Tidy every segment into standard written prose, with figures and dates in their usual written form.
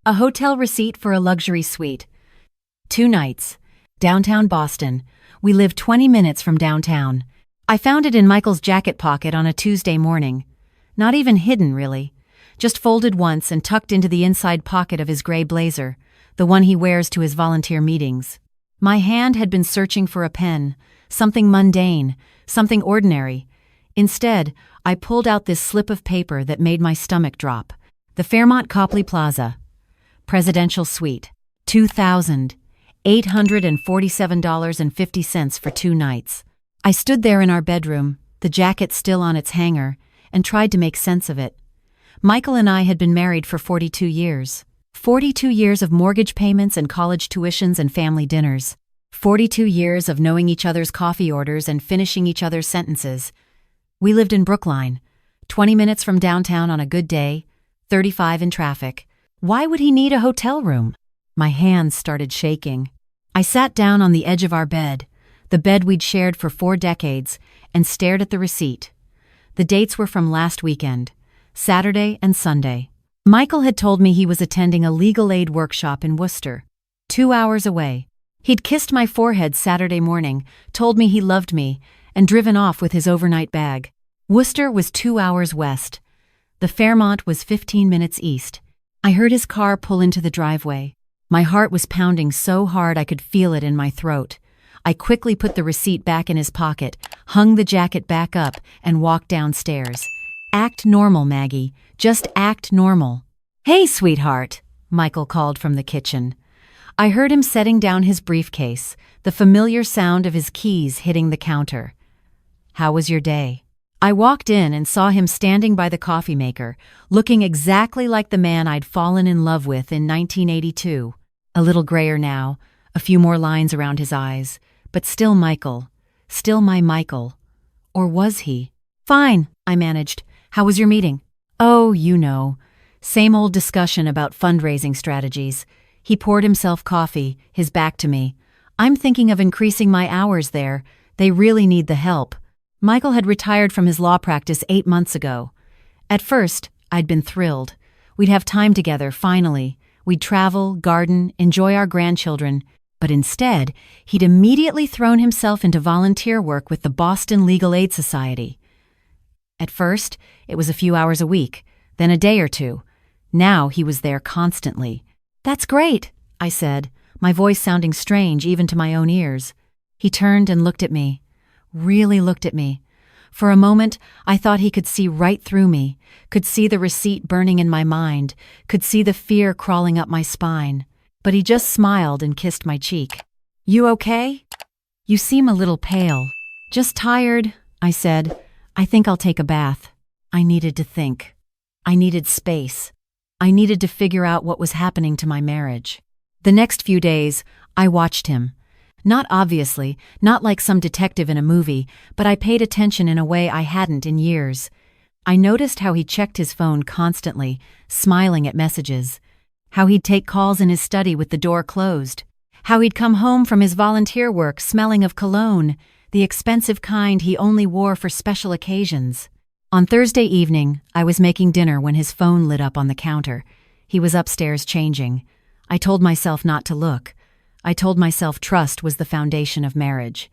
A hotel receipt for a luxury suite. 2 nights. Downtown Boston. We live 20 minutes from downtown. I found it in Michael's jacket pocket on a Tuesday morning. Not even hidden, really. Just folded once and tucked into the inside pocket of his gray blazer, the one he wears to his volunteer meetings. My hand had been searching for a pen, something mundane, something ordinary. Instead, I pulled out this slip of paper that made my stomach drop. The Fairmont Copley Plaza. Presidential Suite. $2,847.50 for 2 nights. I stood there in our bedroom, the jacket still on its hanger, and tried to make sense of it. Michael and I had been married for 42 years. 42 years of mortgage payments and college tuitions and family dinners. 42 years of knowing each other's coffee orders and finishing each other's sentences. We lived in Brookline, 20 minutes from downtown on a good day, 35 in traffic. Why would he need a hotel room? My hands started shaking. I sat down on the edge of our bed, the bed we'd shared for 4 decades, and stared at the receipt. The dates were from last weekend, Saturday and Sunday. Michael had told me he was attending a legal aid workshop in Worcester, 2 hours away. He'd kissed my forehead Saturday morning, told me he loved me, and driven off with his overnight bag. Worcester was 2 hours west. The Fairmont was 15 minutes east. I heard his car pull into the driveway. My heart was pounding so hard I could feel it in my throat. I quickly put the receipt back in his pocket, hung the jacket back up, and walked downstairs. Act normal, Maggie. Just act normal. "Hey, sweetheart," Michael called from the kitchen. I heard him setting down his briefcase, the familiar sound of his keys hitting the counter. "How was your day?" I walked in and saw him standing by the coffee maker, looking exactly like the man I'd fallen in love with in 1982. A little grayer now, a few more lines around his eyes, but still Michael. Still my Michael. Or was he? "Fine," I managed. "How was your meeting?" "Oh, you know. Same old discussion about fundraising strategies." He poured himself coffee, his back to me. "I'm thinking of increasing my hours there. They really need the help." Michael had retired from his law practice 8 months ago. At first, I'd been thrilled. We'd have time together, finally. We'd travel, garden, enjoy our grandchildren. But instead, he'd immediately thrown himself into volunteer work with the Boston Legal Aid Society. At first, it was a few hours a week, then a day or two. Now he was there constantly. "That's great," I said, my voice sounding strange even to my own ears. He turned and looked at me. Really looked at me. For a moment, I thought he could see right through me, could see the receipt burning in my mind, could see the fear crawling up my spine. But he just smiled and kissed my cheek. "You okay?" "You seem a little pale." "Just tired," I said. "I think I'll take a bath." I needed to think. I needed space. I needed to figure out what was happening to my marriage. The next few days, I watched him. Not obviously, not like some detective in a movie, but I paid attention in a way I hadn't in years. I noticed how he checked his phone constantly, smiling at messages. How he'd take calls in his study with the door closed. How he'd come home from his volunteer work smelling of cologne, the expensive kind he only wore for special occasions. On Thursday evening, I was making dinner when his phone lit up on the counter. He was upstairs changing. I told myself not to look. I told myself trust was the foundation of marriage.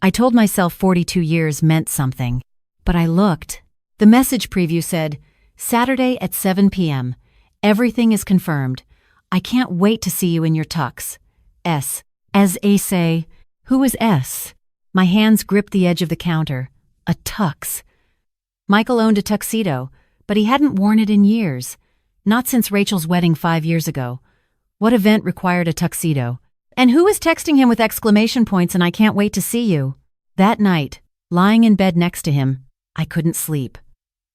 I told myself 42 years meant something. But I looked. The message preview said, "Saturday at 7 p.m. Everything is confirmed. I can't wait to see you in your tux. S." As A say, who is S? My hands gripped the edge of the counter. A tux. Michael owned a tuxedo, but he hadn't worn it in years. Not since Rachel's wedding 5 years ago. What event required a tuxedo? And who was texting him with exclamation points and "I can't wait to see you"? That night, lying in bed next to him, I couldn't sleep.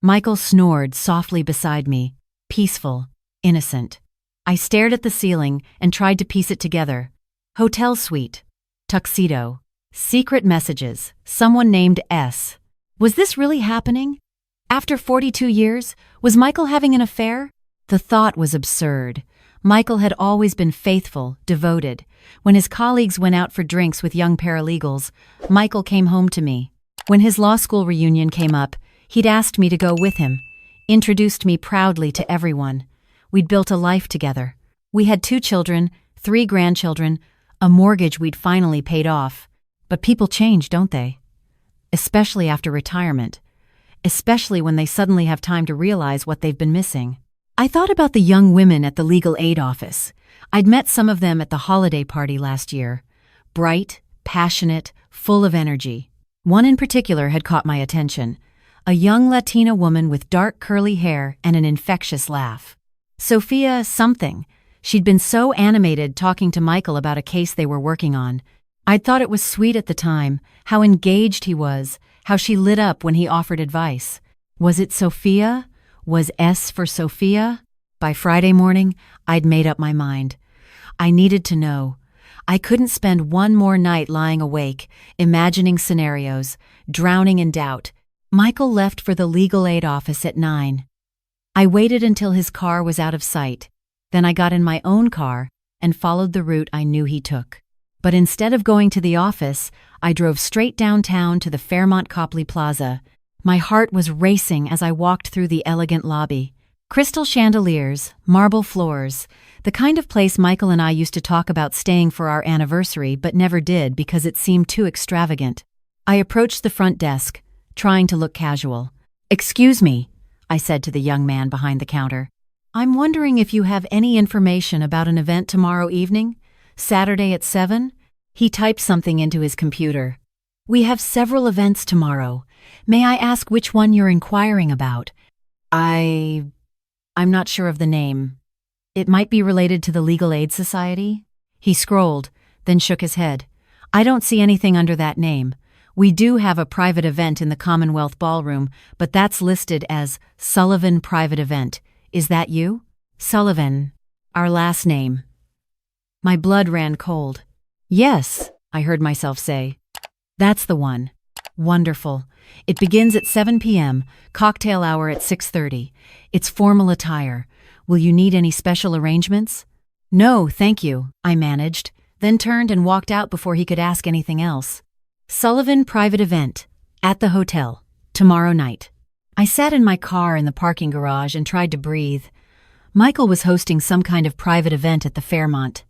Michael snored softly beside me, peaceful, innocent. I stared at the ceiling and tried to piece it together. Hotel suite, tuxedo, secret messages, someone named S. Was this really happening? After 42 years, was Michael having an affair? The thought was absurd. Michael had always been faithful, devoted. When his colleagues went out for drinks with young paralegals, Michael came home to me. When his law school reunion came up, he'd asked me to go with him, introduced me proudly to everyone. We'd built a life together. We had 2 children, 3 grandchildren, a mortgage we'd finally paid off. But people change, don't they? Especially after retirement. Especially when they suddenly have time to realize what they've been missing. I thought about the young women at the legal aid office. I'd met some of them at the holiday party last year. Bright, passionate, full of energy. One in particular had caught my attention. A young Latina woman with dark curly hair and an infectious laugh. Sophia something. She'd been so animated talking to Michael about a case they were working on. I'd thought it was sweet at the time, how engaged he was, how she lit up when he offered advice. Was it Sophia? Was S for Sophia? By Friday morning, I'd made up my mind. I needed to know. I couldn't spend one more night lying awake, imagining scenarios, drowning in doubt. Michael left for the legal aid office at 9. I waited until his car was out of sight. Then I got in my own car and followed the route I knew he took. But instead of going to the office, I drove straight downtown to the Fairmont Copley Plaza. My heart was racing as I walked through the elegant lobby. Crystal chandeliers, marble floors, the kind of place Michael and I used to talk about staying for our anniversary but never did because it seemed too extravagant. I approached the front desk, trying to look casual. "Excuse me," I said to the young man behind the counter. "I'm wondering if you have any information about an event tomorrow evening? Saturday at 7? He typed something into his computer. "We have several events tomorrow. May I ask which one you're inquiring about?" I'm not sure of the name. It might be related to the Legal Aid Society?" He scrolled, then shook his head. "I don't see anything under that name. We do have a private event in the Commonwealth Ballroom, but that's listed as Sullivan Private Event. Is that you?" "Sullivan. Our last name." My blood ran cold. "Yes," I heard myself say. "That's the one." "Wonderful. It begins at 7 p.m., cocktail hour at 6:30. It's formal attire. Will you need any special arrangements?" "No, thank you," I managed, then turned and walked out before he could ask anything else. Sullivan Private Event, at the hotel, tomorrow night. I sat in my car in the parking garage and tried to breathe. Michael was hosting some kind of private event at the Fairmont.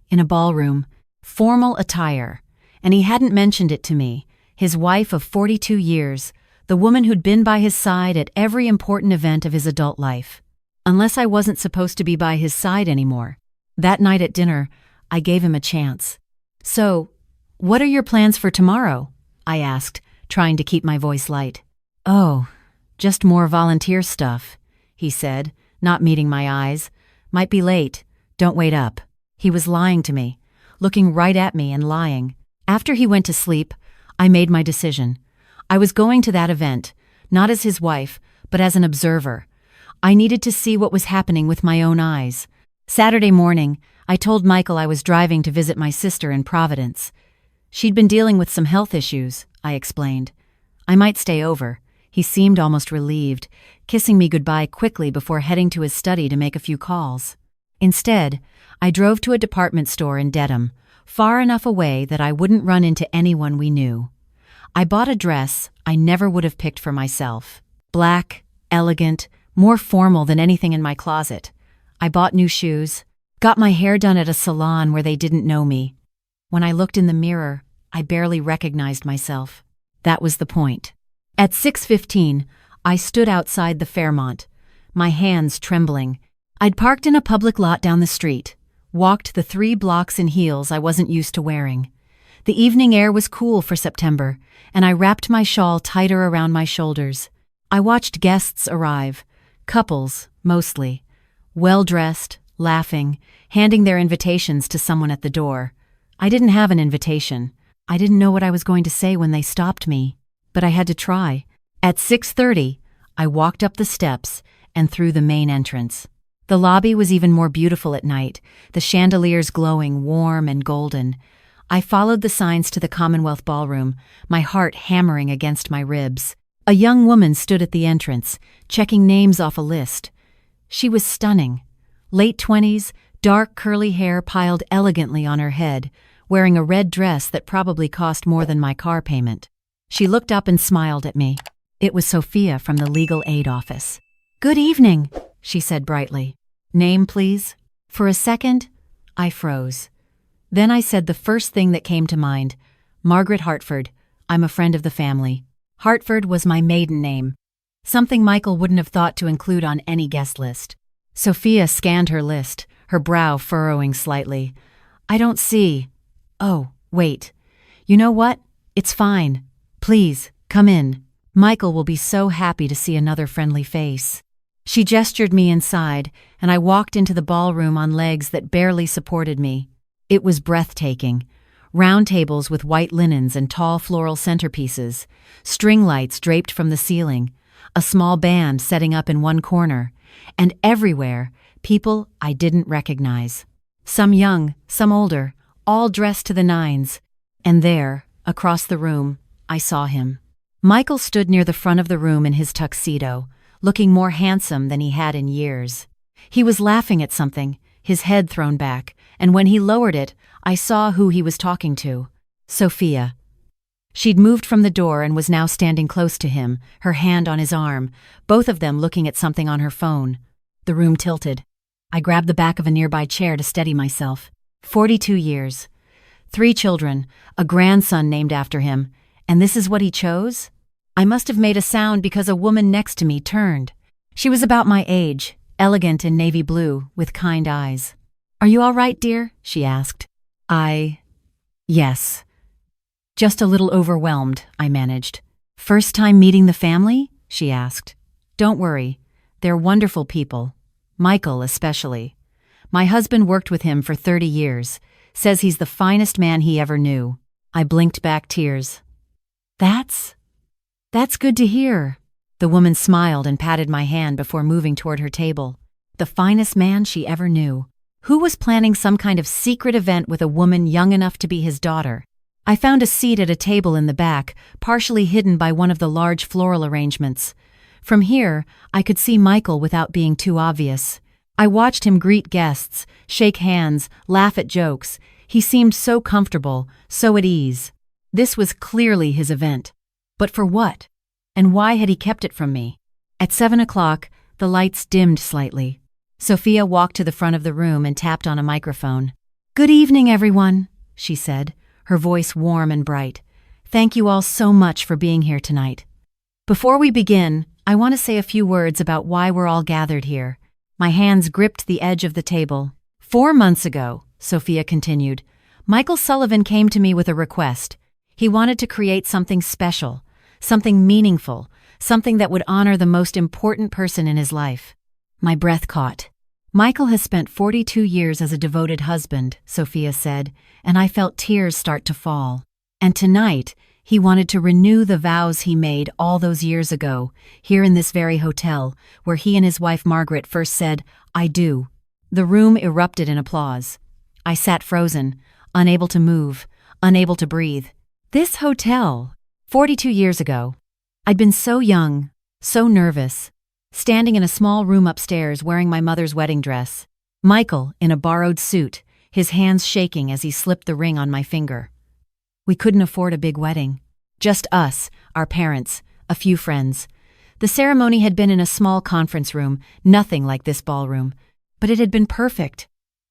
In a ballroom, formal attire, and he hadn't mentioned it to me, his wife of 42 years, the woman who'd been by his side at every important event of his adult life. Unless I wasn't supposed to be by his side anymore. That night at dinner, I gave him a chance. "So, what are your plans for tomorrow?" I asked, trying to keep my voice light. "Oh, just more volunteer stuff," he said, not meeting my eyes. "Might be late. Don't wait up." He was lying to me, looking right at me and lying. After he went to sleep, I made my decision. I was going to that event, not as his wife, but as an observer. I needed to see what was happening with my own eyes. Saturday morning, I told Michael I was driving to visit my sister in Providence. She'd been dealing with some health issues, I explained. I might stay over. He seemed almost relieved, kissing me goodbye quickly before heading to his study to make a few calls. Instead, I drove to a department store in Dedham, far enough away that I wouldn't run into anyone we knew. I bought a dress I never would have picked for myself. Black, elegant, more formal than anything in my closet. I bought new shoes, got my hair done at a salon where they didn't know me. When I looked in the mirror, I barely recognized myself. That was the point. At 6:15, I stood outside the Fairmont, my hands trembling. I'd parked in a public lot down the street, walked the 3 blocks in heels I wasn't used to wearing. The evening air was cool for September, and I wrapped my shawl tighter around my shoulders. I watched guests arrive, couples, mostly, well-dressed, laughing, handing their invitations to someone at the door. I didn't have an invitation. I didn't know what I was going to say when they stopped me, but I had to try. At 6:30, I walked up the steps and through the main entrance. The lobby was even more beautiful at night, the chandeliers glowing warm and golden. I followed the signs to the Commonwealth Ballroom, my heart hammering against my ribs. A young woman stood at the entrance, checking names off a list. She was stunning. Late 20s, dark curly hair piled elegantly on her head, wearing a red dress that probably cost more than my car payment. She looked up and smiled at me. It was Sophia from the legal aid office. "Good evening," she said brightly. "Name, please?" For a second, I froze. Then I said the first thing that came to mind. Margaret Hartford. I'm a friend of the family. Hartford was my maiden name. Something Michael wouldn't have thought to include on any guest list. Sophia scanned her list, her brow furrowing slightly. I don't see. Oh, wait. You know what? It's fine. Please, come in. Michael will be so happy to see another friendly face. She gestured me inside, and I walked into the ballroom on legs that barely supported me. It was breathtaking. Round tables with white linens and tall floral centerpieces, string lights draped from the ceiling, a small band setting up in one corner, and everywhere, people I didn't recognize. Some young, some older, all dressed to the nines. And there, across the room, I saw him. Michael stood near the front of the room in his tuxedo, looking more handsome than he had in years. He was laughing at something, his head thrown back, and when he lowered it, I saw who he was talking to. Sophia. She'd moved from the door and was now standing close to him, her hand on his arm, both of them looking at something on her phone. The room tilted. I grabbed the back of a nearby chair to steady myself. 42 years. 3 children, a grandson named after him, and this is what he chose? I must have made a sound because a woman next to me turned. She was about my age, elegant in navy blue, with kind eyes. Are you all right, dear? She asked. Yes. Just a little overwhelmed, I managed. First time meeting the family? She asked. Don't worry. They're wonderful people. Michael especially. My husband worked with him for 30 years. Says he's the finest man he ever knew. I blinked back tears. That's good to hear. The woman smiled and patted my hand before moving toward her table. The finest man she ever knew. Who was planning some kind of secret event with a woman young enough to be his daughter? I found a seat at a table in the back, partially hidden by one of the large floral arrangements. From here, I could see Michael without being too obvious. I watched him greet guests, shake hands, laugh at jokes. He seemed so comfortable, so at ease. This was clearly his event. But for what? And why had he kept it from me? At 7 o'clock, the lights dimmed slightly. Sophia walked to the front of the room and tapped on a microphone. Good evening, everyone, she said, her voice warm and bright. Thank you all so much for being here tonight. Before we begin, I want to say a few words about why we're all gathered here. My hands gripped the edge of the table. 4 months ago, Sophia continued, Michael Sullivan came to me with a request. He wanted to create something special, something meaningful, something that would honor the most important person in his life. My breath caught. Michael has spent 42 years as a devoted husband, Sophia said, and I felt tears start to fall. And tonight, he wanted to renew the vows he made all those years ago, here in this very hotel, where he and his wife Margaret first said, I do. The room erupted in applause. I sat frozen, unable to move, unable to breathe. This hotel, 42 years ago. I'd been so young, so nervous, standing in a small room upstairs wearing my mother's wedding dress. Michael, in a borrowed suit, his hands shaking as he slipped the ring on my finger. We couldn't afford a big wedding. Just us, our parents, a few friends. The ceremony had been in a small conference room, nothing like this ballroom. But it had been perfect.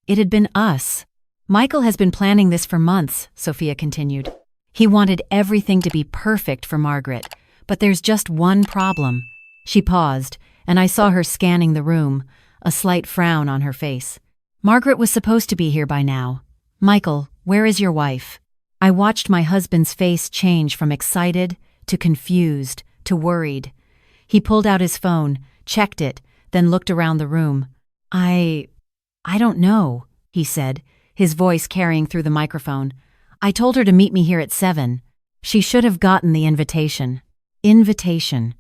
It had been us. Michael has been planning this for months, Sophia continued. He wanted everything to be perfect for Margaret, but there's just one problem. She paused, and I saw her scanning the room, a slight frown on her face. Margaret was supposed to be here by now. Michael, where is your wife? I watched my husband's face change from excited to confused to worried. He pulled out his phone, checked it, then looked around the room. I don't know, he said, his voice carrying through the microphone. I told her to meet me here at 7. She should have gotten the invitation. Invitation.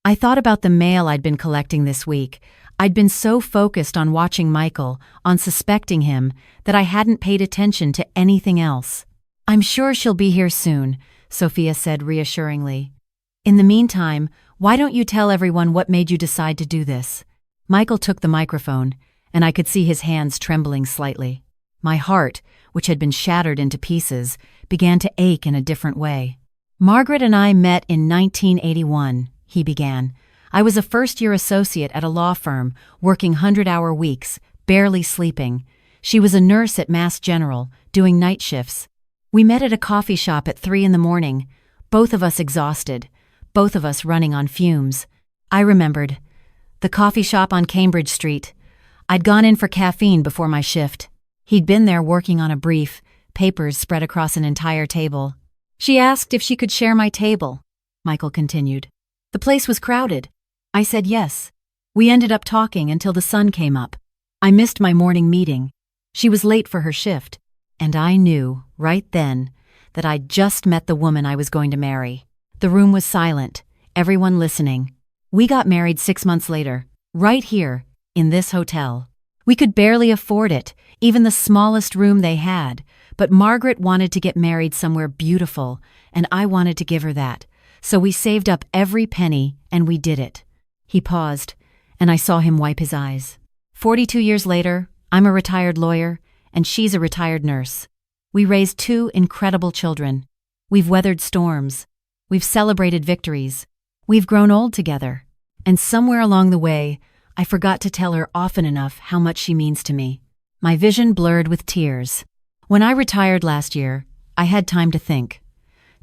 I thought about the mail I'd been collecting this week. I'd been so focused on watching Michael, on suspecting him, that I hadn't paid attention to anything else. I'm sure she'll be here soon, Sophia said reassuringly. In the meantime, why don't you tell everyone what made you decide to do this? Michael took the microphone, and I could see his hands trembling slightly. My heart, which had been shattered into pieces, began to ache in a different way. Margaret and I met in 1981, he began. I was a first-year associate at a law firm, working 100-hour weeks, barely sleeping. She was a nurse at Mass General, doing night shifts. We met at a coffee shop at 3 in the morning, both of us exhausted, both of us running on fumes. I remembered. The coffee shop on Cambridge Street. I'd gone in for caffeine before my shift. He'd been there working on a brief, papers spread across an entire table. She asked if she could share my table, Michael continued. The place was crowded. I said yes. We ended up talking until the sun came up. I missed my morning meeting. She was late for her shift, and I knew, right then, that I'd just met the woman I was going to marry. The room was silent, everyone listening. We got married 6 months later, right here, in this hotel. We could barely afford it, even the smallest room they had, but Margaret wanted to get married somewhere beautiful, and I wanted to give her that. So we saved up every penny, and we did it. He paused, and I saw him wipe his eyes. 42 years later, I'm a retired lawyer, and she's a retired nurse. We raised 2 incredible children. We've weathered storms. We've celebrated victories. We've grown old together. And somewhere along the way, I forgot to tell her often enough how much she means to me. My vision blurred with tears. When I retired last year, I had time to think.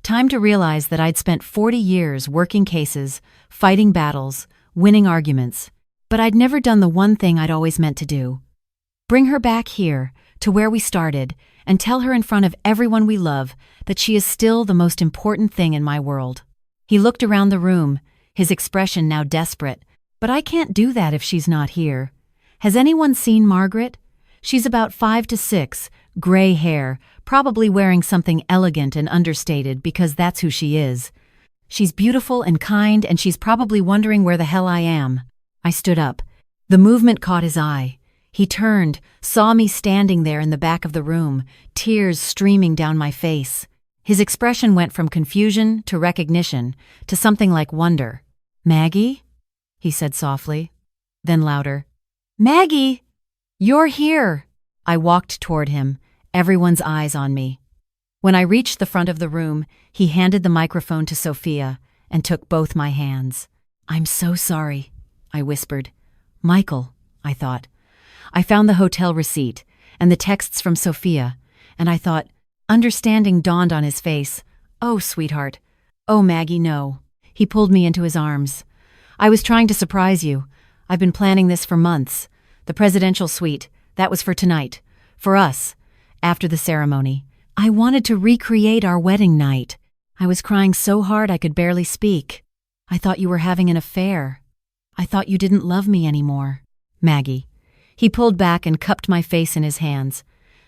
Time to realize that I'd spent 40 years working cases, fighting battles, winning arguments, but I'd never done the one thing I'd always meant to do. Bring her back here, to where we started, and tell her in front of everyone we love that she is still the most important thing in my world. He looked around the room, his expression now desperate. But I can't do that if she's not here. Has anyone seen Margaret? She's about 5 to 6, gray hair, probably wearing something elegant and understated because that's who she is. She's beautiful and kind, and she's probably wondering where the hell I am. I stood up. The movement caught his eye. He turned, saw me standing there in the back of the room, tears streaming down my face. His expression went from confusion to recognition to something like wonder. Maggie? He said softly, then louder. Maggie! You're here! I walked toward him, everyone's eyes on me. When I reached the front of the room, he handed the microphone to Sophia and took both my hands. I'm so sorry, I whispered. Michael, I thought. I found the hotel receipt and the texts from Sophia, and I thought, understanding dawned on his face. Oh, sweetheart. Oh, Maggie, no. He pulled me into his arms. I was trying to surprise you. I've been planning this for months. The presidential suite, that was for tonight. For us. After the ceremony. I wanted to recreate our wedding night. I was crying so hard I could barely speak. I thought you were having an affair. I thought you didn't love me anymore. Maggie. He pulled back and cupped my face in his hands.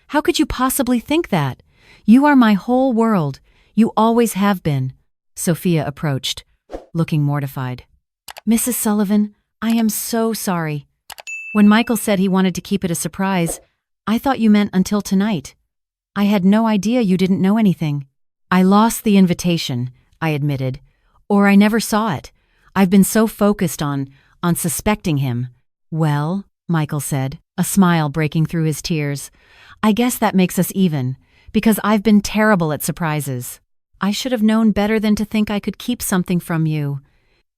How could you possibly think that? You are my whole world. You always have been. Sophia approached, looking mortified. Mrs. Sullivan, I am so sorry. When Michael said he wanted to keep it a surprise, I thought you meant until tonight. I had no idea you didn't know anything. I lost the invitation, I admitted, or I never saw it. I've been so focused on suspecting him. Well, Michael said, a smile breaking through his tears, I guess that makes us even, because I've been terrible at surprises. I should have known better than to think I could keep something from you.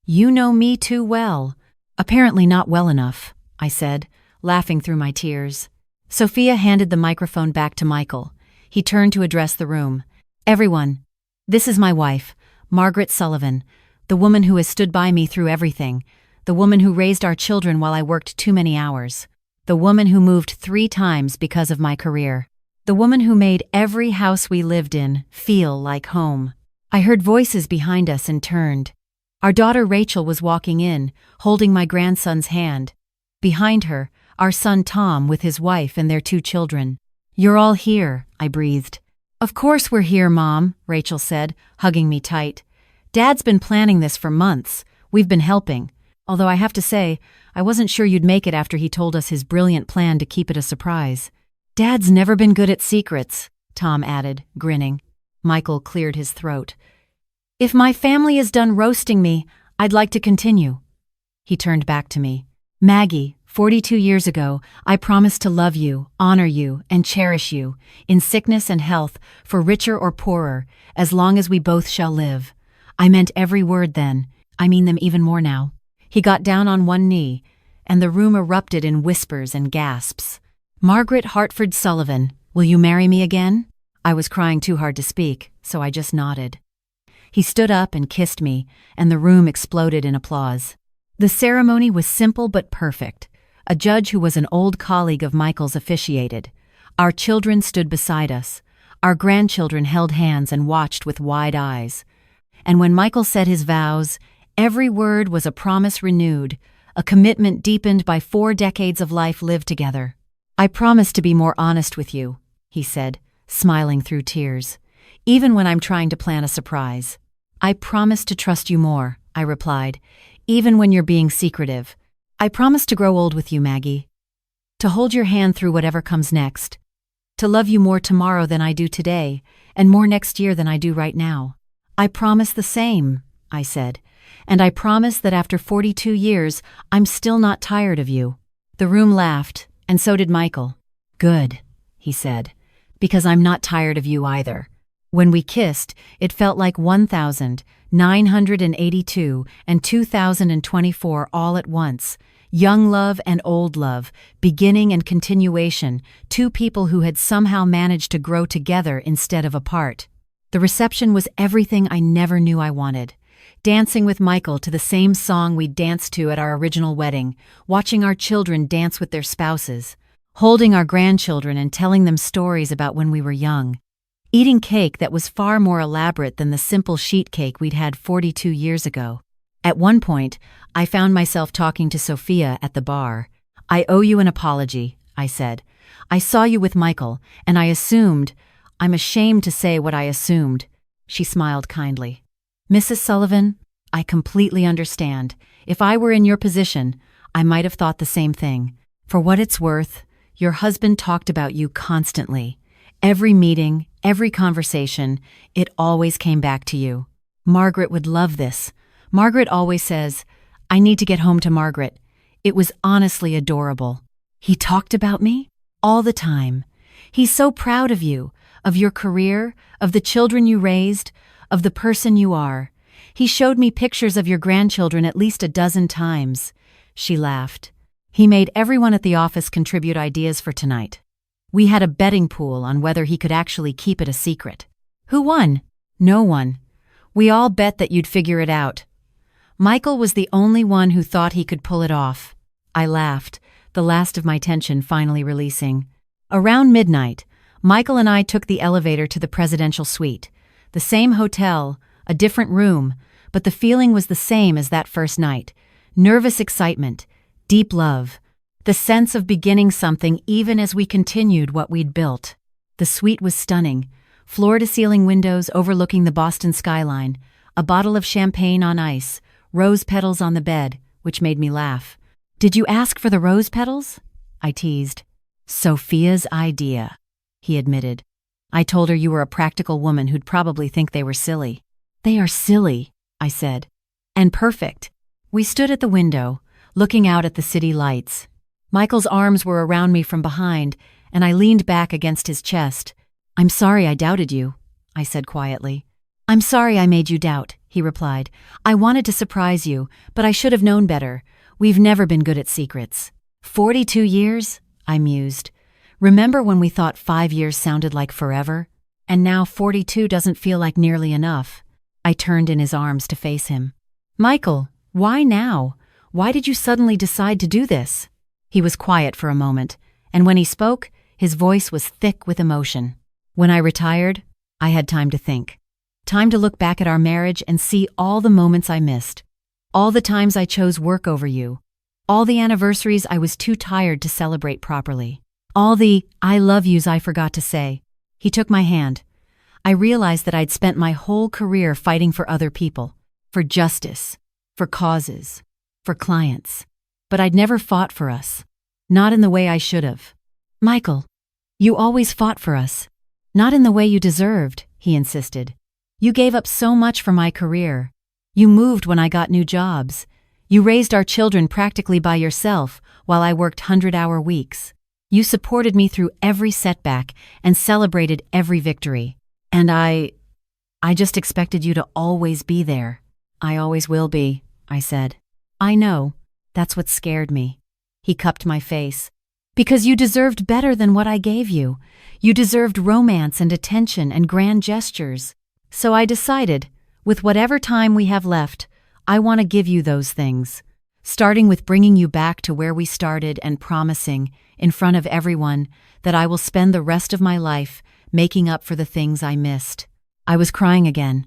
You know me too well. Apparently not well enough, I said, laughing through my tears. Sophia handed the microphone back to Michael. He turned to address the room. Everyone, this is my wife, Margaret Sullivan, the woman who has stood by me through everything, the woman who raised our children while I worked too many hours, the woman who moved 3 times because of my career, the woman who made every house we lived in feel like home. I heard voices behind us and turned. Our daughter Rachel was walking in, holding my grandson's hand. Behind her, our son Tom with his wife and their 2 children. You're all here, I breathed. Of course we're here, Mom, Rachel said, hugging me tight. Dad's been planning this for months. We've been helping. Although I have to say, I wasn't sure you'd make it after he told us his brilliant plan to keep it a surprise. Dad's never been good at secrets, Tom added, grinning. Michael cleared his throat. If my family is done roasting me, I'd like to continue. He turned back to me. Maggie, 42 years ago, I promised to love you, honor you, and cherish you, in sickness and health, for richer or poorer, as long as we both shall live. I meant every word then. I mean them even more now. He got down on one knee, and the room erupted in whispers and gasps. "Margaret Hartford Sullivan, will you marry me again?" I was crying too hard to speak, so I just nodded. He stood up and kissed me, and the room exploded in applause. The ceremony was simple but perfect. A judge who was an old colleague of Michael's officiated. Our children stood beside us. Our grandchildren held hands and watched with wide eyes. And when Michael said his vows, every word was a promise renewed, a commitment deepened by 4 decades of life lived together. "I promise to be more honest with you," he said, smiling through tears, "even when I'm trying to plan a surprise." "I promise to trust you more," I replied, "even when you're being secretive. I promise to grow old with you, Maggie. To hold your hand through whatever comes next. To love you more tomorrow than I do today, and more next year than I do right now." "I promise the same," I said, "and I promise that after 42 years, I'm still not tired of you." The room laughed, and so did Michael. "Good," he said, "because I'm not tired of you either." When we kissed, it felt like 1,982 and 2024 all at once. Young love and old love, beginning and continuation, 2 people who had somehow managed to grow together instead of apart. The reception was everything I never knew I wanted. Dancing with Michael to the same song we'd danced to at our original wedding, watching our children dance with their spouses, holding our grandchildren and telling them stories about when we were young, eating cake that was far more elaborate than the simple sheet cake we'd had 42 years ago. At one point, I found myself talking to Sophia at the bar. "I owe you an apology," I said. "I saw you with Michael, and I'm ashamed to say what I assumed." She smiled kindly. "Mrs. Sullivan, I completely understand. If I were in your position, I might have thought the same thing. For what it's worth, your husband talked about you constantly. Every meeting, every conversation, it always came back to you. Margaret would love this. Margaret always says, 'I need to get home to Margaret.' It was honestly adorable. He talked about me all the time. He's so proud of you, of your career, of the children you raised, of the person you are. He showed me pictures of your grandchildren at least a dozen times." She laughed. "He made everyone at the office contribute ideas for tonight. We had a betting pool on whether he could actually keep it a secret. Who won? No one. We all bet that you'd figure it out. Michael was the only one who thought he could pull it off." I laughed, the last of my tension finally releasing. Around midnight, Michael and I took the elevator to the presidential suite. The same hotel, a different room, but the feeling was the same as that first night. Nervous excitement, deep love, the sense of beginning something even as we continued what we'd built. The suite was stunning, floor-to-ceiling windows overlooking the Boston skyline, a bottle of champagne on ice, rose petals on the bed, which made me laugh. "Did you ask for the rose petals?" I teased. "Sophia's idea," he admitted. "I told her you were a practical woman who'd probably think they were silly." "They are silly," I said. "And perfect." We stood at the window, looking out at the city lights. Michael's arms were around me from behind, and I leaned back against his chest. "I'm sorry I doubted you," I said quietly. "I'm sorry I made you doubt," he replied. "I wanted to surprise you, but I should have known better. We've never been good at secrets." 42 years? I mused. Remember when we thought 5 years sounded like forever? And now 42 doesn't feel like nearly enough. I turned in his arms to face him. "Michael, why now? Why did you suddenly decide to do this?" He was quiet for a moment, and when he spoke, his voice was thick with emotion. "When I retired, I had time to think. Time to look back at our marriage and see all the moments I missed. All the times I chose work over you. All the anniversaries I was too tired to celebrate properly. All the I love yous I forgot to say." He took my hand. I realized that I'd spent my whole career fighting for other people, for justice, for causes, for clients. But I'd never fought for us. Not in the way I should have. "Michael, you always fought for us. Not in the way you deserved," he insisted. "You gave up so much for my career. You moved when I got new jobs. You raised our children practically by yourself while I worked 100-hour weeks. You supported me through every setback and celebrated every victory. And I just expected you to always be there." "I always will be," I said. "I know. That's what scared me." He cupped my face. Because you deserved better than what I gave you. You deserved romance and attention and grand gestures. So I decided, with whatever time we have left, I want to give you those things. Starting with bringing you back to where we started and promising, in front of everyone, that I will spend the rest of my life making up for the things I missed. I was crying again,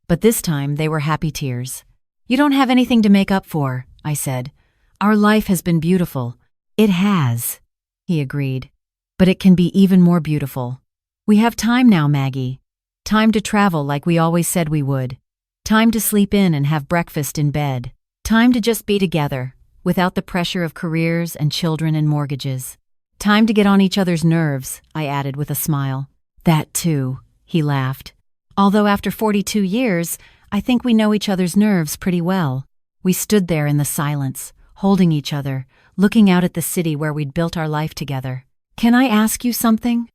but this time they were happy tears. You don't have anything to make up for, I said. Our life has been beautiful. It has, he agreed. But it can be even more beautiful. We have time now, Maggie. Time to travel like we always said we would. Time to sleep in and have breakfast in bed. Time to just be together, without the pressure of careers and children and mortgages. Time to get on each other's nerves, I added with a smile. That too, he laughed. Although after 42 years, I think we know each other's nerves pretty well. We stood there in the silence, holding each other, looking out at the city where we'd built our life together. Can I ask you something?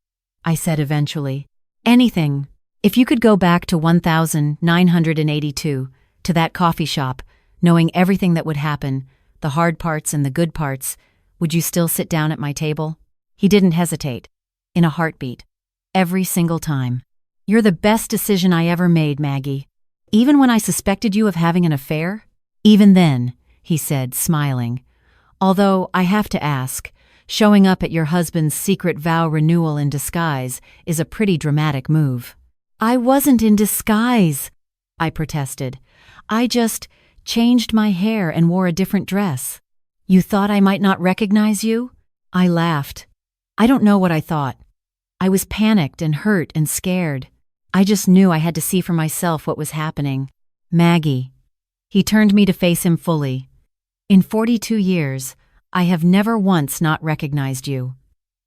I said eventually. Anything. If you could go back to 1982, to that coffee shop, knowing everything that would happen, the hard parts and the good parts, would you still sit down at my table? He didn't hesitate. In a heartbeat. Every single time. You're the best decision I ever made, Maggie. Even when I suspected you of having an affair? Even then, he said, smiling. Although, I have to ask, showing up at your husband's secret vow renewal in disguise is a pretty dramatic move. I wasn't in disguise, I protested. I just changed my hair and wore a different dress. You thought I might not recognize you? I laughed. I don't know what I thought. I was panicked and hurt and scared. I just knew I had to see for myself what was happening. Maggie. He turned me to face him fully. In 42 years, I have never once not recognized you.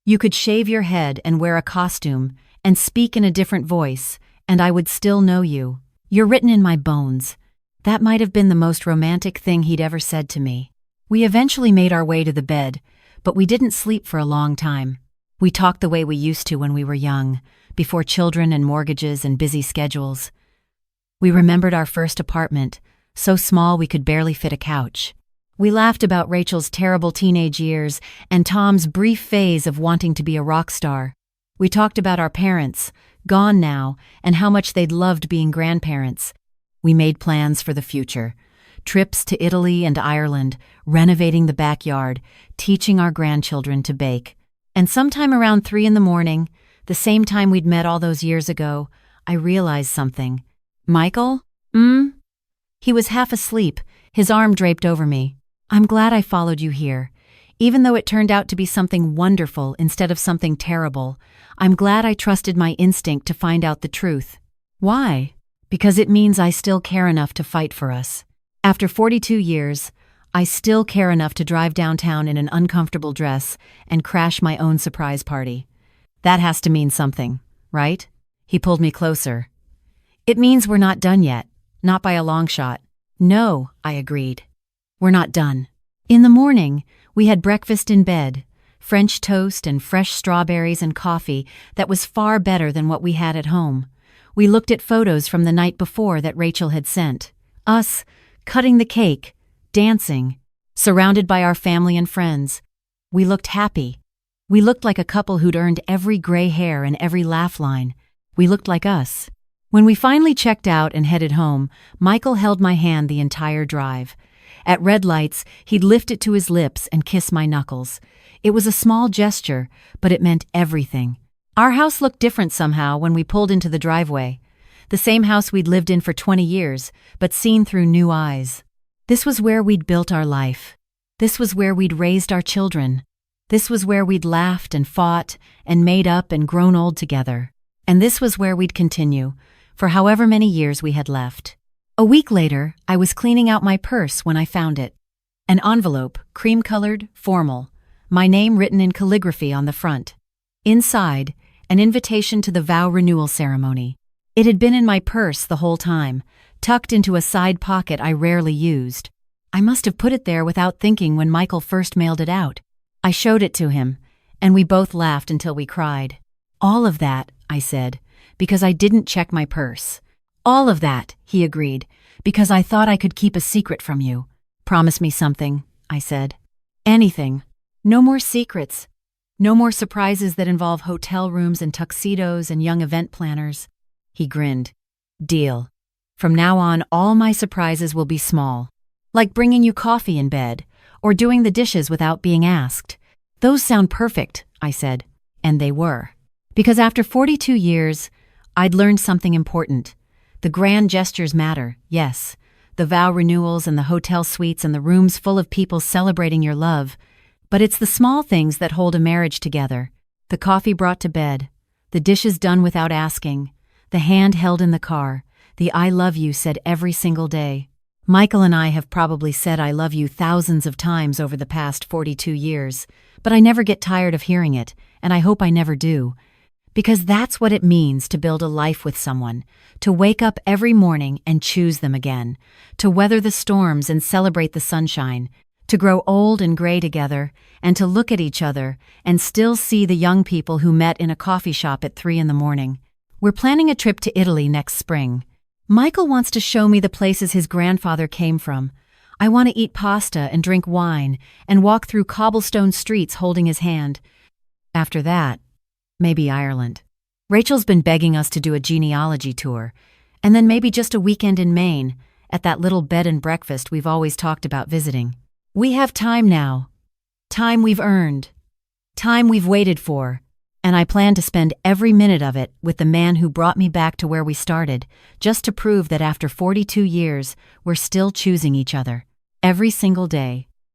You could shave your head and wear a costume and speak in a different voice, and I would still know you. You're written in my bones. That might have been the most romantic thing he'd ever said to me. We eventually made our way to the bed, but we didn't sleep for a long time. We talked the way we used to when we were young, before children and mortgages and busy schedules. We remembered our first apartment, so small we could barely fit a couch. We laughed about Rachel's terrible teenage years and Tom's brief phase of wanting to be a rock star. We talked about our parents, gone now, and how much they'd loved being grandparents. We made plans for the future. Trips to Italy and Ireland, renovating the backyard, teaching our grandchildren to bake. And sometime around 3 a.m, the same time we'd met all those years ago, I realized something. Michael? He was half asleep, his arm draped over me. I'm glad I followed you here. Even though it turned out to be something wonderful instead of something terrible, I'm glad I trusted my instinct to find out the truth. Why? Because it means I still care enough to fight for us. After 42 years, I still care enough to drive downtown in an uncomfortable dress and crash my own surprise party. That has to mean something, right? He pulled me closer. It means we're not done yet, not by a long shot. No, I agreed. We're not done. In the morning, we had breakfast in bed, French toast and fresh strawberries and coffee that was far better than what we had at home. We looked at photos from the night before that Rachel had sent. Us, cutting the cake, dancing, surrounded by our family and friends. We looked happy. We looked like a couple who'd earned every gray hair and every laugh line. We looked like us. When we finally checked out and headed home, Michael held my hand the entire drive. At red lights, he'd lift it to his lips and kiss my knuckles. It was a small gesture, but it meant everything. Our house looked different somehow when we pulled into the driveway. The same house we'd lived in for 20 years, but seen through new eyes. This was where we'd built our life. This was where we'd raised our children. This was where we'd laughed and fought and made up and grown old together. And this was where we'd continue, for however many years we had left. A week later, I was cleaning out my purse when I found it. An envelope, cream-colored, formal, my name written in calligraphy on the front. Inside, an invitation to the vow renewal ceremony. It had been in my purse the whole time, tucked into a side pocket I rarely used. I must have put it there without thinking when Michael first mailed it out. I showed it to him, and we both laughed until we cried. All of that, I said, because I didn't check my purse. All of that, he agreed, because I thought I could keep a secret from you. Promise me something, I said. Anything, No more secrets. No more surprises that involve hotel rooms and tuxedos and young event planners. He grinned. Deal. From now on, all my surprises will be small. Like bringing you coffee in bed, or doing the dishes without being asked. Those sound perfect, I said. And they were. Because after 42 years, I'd learned something important. The grand gestures matter, yes. The vow renewals and the hotel suites and the rooms full of people celebrating your love. But it's the small things that hold a marriage together. The coffee brought to bed, the dishes done without asking, the hand held in the car, the I love you said every single day. Michael and I have probably said I love you thousands of times over the past 42 years, but I never get tired of hearing it, and I hope I never do. Because that's what it means to build a life with someone, to wake up every morning and choose them again, to weather the storms and celebrate the sunshine, to grow old and gray together, and to look at each other and still see the young people who met in a coffee shop at 3 a.m. We're planning a trip to Italy next spring. Michael wants to show me the places his grandfather came from. I want to eat pasta and drink wine and walk through cobblestone streets holding his hand. After that, maybe Ireland. Rachel's been begging us to do a genealogy tour, and then maybe just a weekend in Maine, at that little bed and breakfast we've always talked about visiting. We have time now. Time we've earned. Time we've waited for. And I plan to spend every minute of it with the man who brought me back to where we started, just to prove that after 42 years, we're still choosing each other. Every single day.